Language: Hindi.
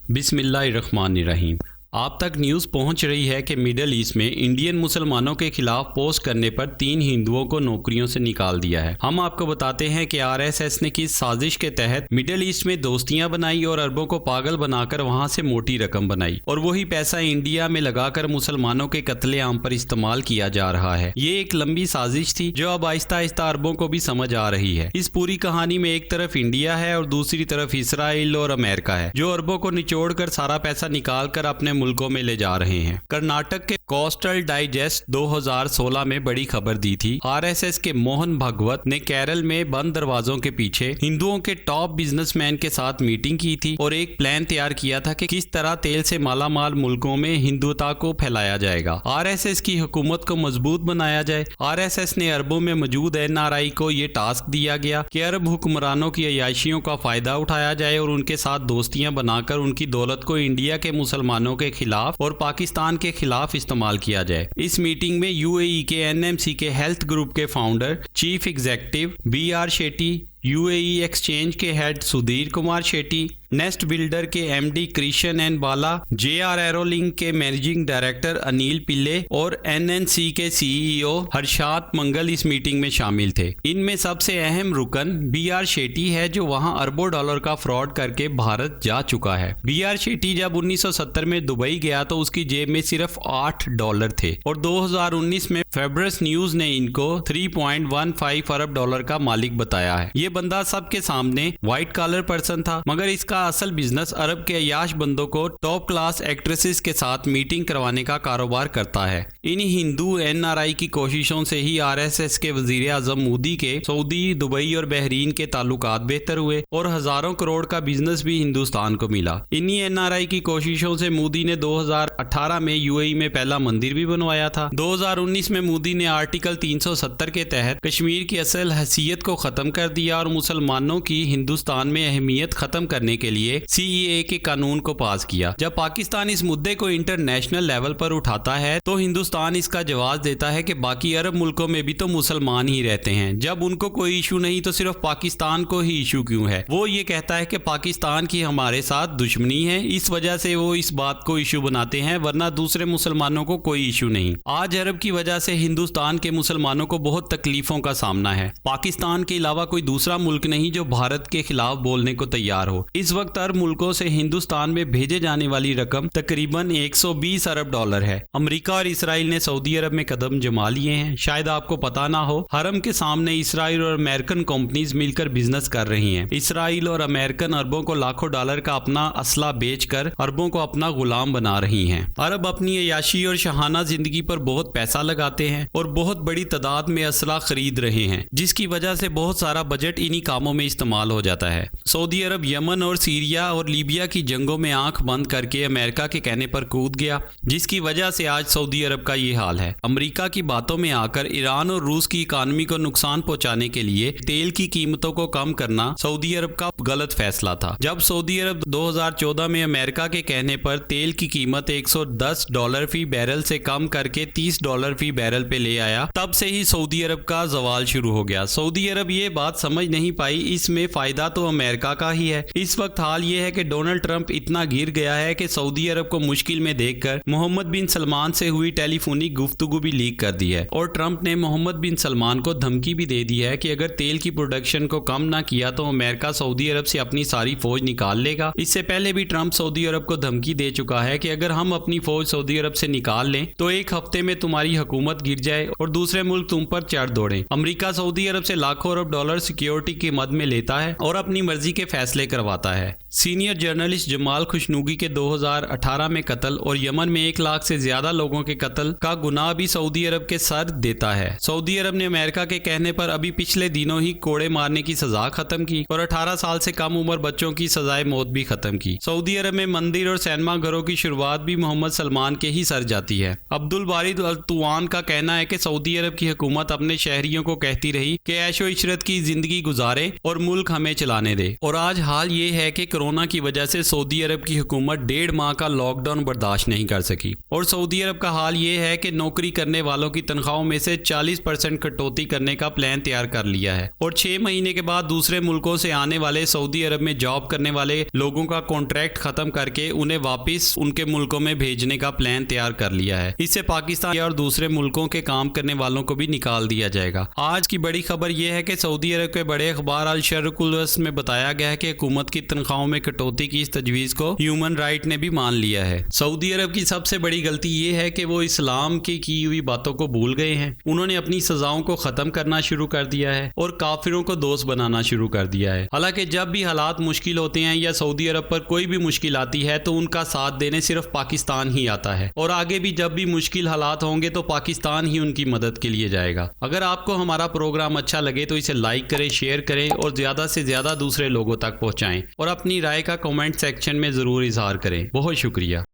बिस्मिल्लाहिर्रहमानिर्रहीम। आप तक न्यूज़ पहुंच रही है कि मिडल ईस्ट में इंडियन मुसलमानों के खिलाफ पोस्ट करने पर 3 हिंदुओं को नौकरियों से निकाल दिया है। हम आपको बताते हैं कि आरएसएस ने किस साजिश के तहत मिडल ईस्ट में दोस्तियां बनाई और अरबों को पागल बनाकर वहां से मोटी रकम बनाई और वही पैसा इंडिया में लगाकर मुसलमानों के कत्लेआम पर इस्तेमाल किया जा रहा है। ये एक लंबी साजिश थी जो अब आहिस्ता आहिस्ता अरबों को भी समझ आ रही है। इस पूरी कहानी में एक तरफ इंडिया है और दूसरी तरफ इसराइल और अमेरिका है जो अरबों को निचोड़ कर सारा पैसा निकाल कर अपने मुल्कों में ले जा रहे हैं। कर्नाटक के कोस्टल डाइजेस्ट 2016 में बड़ी खबर दी थी। आरएसएस के मोहन भागवत ने केरल में बंद दरवाजों के पीछे हिंदुओं के टॉप बिजनेसमैन के साथ मीटिंग की थी और एक प्लान तैयार किया था कि किस तरह तेल से मालामाल मुल्कों में हिंदुता को फैलाया जाएगा, आरएसएस की हुकूमत को मजबूत बनाया जाए। आरएसएस ने अरबों में मौजूद एनआरआई को ये टास्क दिया गया कि अरब हुक्मरानों की अयाशियों का फायदा उठाया जाए और उनके साथ दोस्तियां बनाकर उनकी दौलत को इंडिया के मुसलमानों के खिलाफ और पाकिस्तान के खिलाफ इस्तेमाल किया जाए। इस मीटिंग में यूएई के एनएमसी के हेल्थ ग्रुप के founder chief executive BR Shetty, UAE exchange के head Sudhir Kumar Shetty, Nest builder के MD Krishna N Bala, JR Aerolink के मैनेजिंग डायरेक्टर अनिल पिल्ले और एनएनसी के सीईओ हर्षात मंगल इस मीटिंग में शामिल थे। इनमें सबसे अहम रुकन बीआर शेट्टी है जो वहां अरबों डॉलर का फ्रॉड करके भारत जा चुका है। बीआर शेट्टी जब 1970 में दुबई गया तो उसकी जेब में सिर्फ $8 थे और 2019 में फेब्रस न्यूज ने इनको 3.15 अरब डॉलर का मालिक बताया है। ये बंदा सबके सामने व्हाइट कॉलर पर्सन था मगर इसका असल बिजनेस अरब के अयाश बंदों को टॉप क्लास एक्ट्रेसेस के साथ मीटिंग करवाने का कारोबार करता है। इन हिंदू एनआरआई की कोशिशों से ही आरएसएस के वजीर आजम मोदी के सऊदी, दुबई और बहरीन के ताल्लुकात बेहतर हुए और हजारों करोड़ का बिजनेस भी हिंदुस्तान को मिला। इन्हीं एनआरआई की कोशिशों से मोदी ने 2018 में यूएई में पहला मंदिर भी बनवाया था। 2019 में मोदी ने आर्टिकल 370 के तहत कश्मीर की असल हैसियत को खत्म कर दिया और मुसलमानों की हिंदुस्तान में अहमियत खत्म करने के लिए सीईए के कानून को पास किया। जब पाकिस्तान इस मुद्दे को इंटरनेशनल लेवल पर उठाता है तो हिंदुस्तान इसका जवाब देता है कि बाकी अरब मुल्कों में भी तो मुसलमान ही रहते हैं, जब उनको कोई इशू नहीं तो सिर्फ पाकिस्तान को ही इशू क्यों है। वो ये कहता है कि पाकिस्तान की हमारे साथ दुश्मनी है, इस वजह से वो इस बात को इशू बनाते हैं, वरना दूसरे मुसलमानों को कोई इशू नहीं। आज अरब की वजह से हिंदुस्तान के मुसलमानों को बहुत तकलीफों का सामना है। पाकिस्तान के अलावा कोई दूसरा मुल्क नहीं जो भारत के खिलाफ बोलने को तैयार हो। इस वक्त अरब मुल्कों से हिंदुस्तान में भेजे जाने वाली रकम तकरीबन 120 अरब डॉलर है। अमेरिका और इसराइल ने सऊदी अरब में कदम जमा लिए हैं। शायद आपको पता ना हो, हरम के सामने इसराइल और अमेरिकन कंपनीज मिलकर बिजनेस कर रही हैं। इसराइल और अमेरिकन अरबों को लाखों डॉलर का अपना असला बेचकर अरबों को अपना गुलाम बना रही हैं। अरब अपनी अयाशी और शहाना जिंदगी पर बहुत पैसा लगाते हैं और बहुत बड़ी तादाद में असला खरीद रहे हैं, जिसकी वजह से बहुत सारा बजट इन्हीं कामों में इस्तेमाल हो जाता है। सऊदी अरब यमन और सीरिया और लीबिया की जंगों में आंख बंद करके अमेरिका के कहने पर कूद गया, जिसकी वजह से आज सऊदी अरब का ये हाल है। अमेरिका की बातों में आकर ईरान और रूस की इकानमी को नुकसान पहुंचाने के लिए तेल की कीमतों को कम करना सऊदी अरब का गलत फैसला था। जब सऊदी अरब 2014 में अमेरिका के कहने पर तेल की कीमत $110 फी बैरल से कम करके $30 फी बैरल पे ले आया, तब से ही सऊदी अरब का जवाल शुरू हो गया। सऊदी अरब ये बात समझ नहीं पाई, इसमें फायदा तो अमेरिका का ही है। इस वक्त हाल ये है कि डोनाल्ड ट्रंप इतना गिर गया है कि सऊदी अरब को मुश्किल में देखकर मोहम्मद बिन सलमान से हुई टेलीफोनिक गुफ्तगू भी लीक कर दी है और ट्रंप ने मोहम्मद बिन सलमान को धमकी भी दे दी है कि अगर तेल की प्रोडक्शन को कम ना किया तो अमेरिका सऊदी अरब से अपनी सारी फौज निकाल लेगा। इससे पहले भी ट्रंप सऊदी अरब को धमकी दे चुका है कि अगर हम अपनी फौज सऊदी अरब से निकाल लें तो एक हफ्ते में तुम्हारी हुकूमत गिर जाए और दूसरे मुल्क तुम पर चढ़ दौड़े। अमेरिका सऊदी अरब से लाखों अरब डॉलर सिक्योरिटी की मद में लेता है और अपनी मर्जी के फैसले करवाता है। सीनियर जर्नलिस्ट जमाल खुशनुगी के 2018 में कत्ल और यमन में 1 लाख से ज्यादा लोगों के कत्ल का गुनाह भी सऊदी अरब के सर देता है। सऊदी अरब ने अमेरिका के कहने पर अभी पिछले दिनों ही कोड़े मारने की सजा खत्म की और 18 साल से कम उम्र बच्चों की सजाए मौत भी खत्म की। सऊदी अरब में मंदिर और सिनेमा घरों की शुरुआत भी मोहम्मद सलमान के ही सर जाती है। अब्दुल बारिद अल तुआन का कहना है कि सऊदी अरब की हुकूमत अपने शहरियों को कहती रही कि ऐशो इशरत की जिंदगी गुजारे और मुल्क हमें चलाने दे, और आज हाल ये है कि कोरोना की वजह से सऊदी अरब की हुकूमत 1.5 माह का लॉकडाउन बर्दाश्त नहीं कर सकी और सऊदी अरब का हाल ये है कि नौकरी करने वालों की तनख्वाहों में से 40% कटौती करने का प्लान तैयार कर लिया है और 6 महीने के बाद दूसरे मुल्कों से आने वाले सऊदी अरब में जॉब करने वाले लोगों का कॉन्ट्रैक्ट खत्म करके उन्हें वापस उनके मुल्कों में भेजने का प्लान तैयार कर लिया है। इससे पाकिस्तान और दूसरे मुल्कों के काम करने वालों को भी निकाल दिया जाएगा। आज की बड़ी खबर यह है कि सऊदी अरब के बड़े अखबार अल शर्कुल वस्त में बताया गया है कि हुकूमत की तनख्वाहों में कटौती की इस तजवीज़ को ह्यूमन राइट ने भी मान लिया है। सऊदी अरब की सबसे बड़ी गलती यह है कि वो इस्लाम की हुई बातों को भूल गए हैं। उन्होंने अपनी सजाओं को ख़त्म करना शुरू कर दिया है और काफिरों को दोस्त बनाना शुरू कर दिया है। हालांकि जब भी हालात मुश्किल होते हैं या सऊदी अरब पर कोई भी मुश्किल आती है तो उनका साथ देने सिर्फ पाकिस्तान ही आता है और आगे भी जब भी मुश्किल हालात होंगे तो पाकिस्तान ही उनकी मदद के लिए जाएगा। अगर आपको हमारा प्रोग्राम अच्छा लगे तो इसे लाइक करें, शेयर करें और ज़्यादा से ज़्यादा दूसरे लोगों तक पहुँचाएँ और अपनी राय का कमेंट सेक्शन में ज़रूर इजहार करें। बहुत शुक्रिया।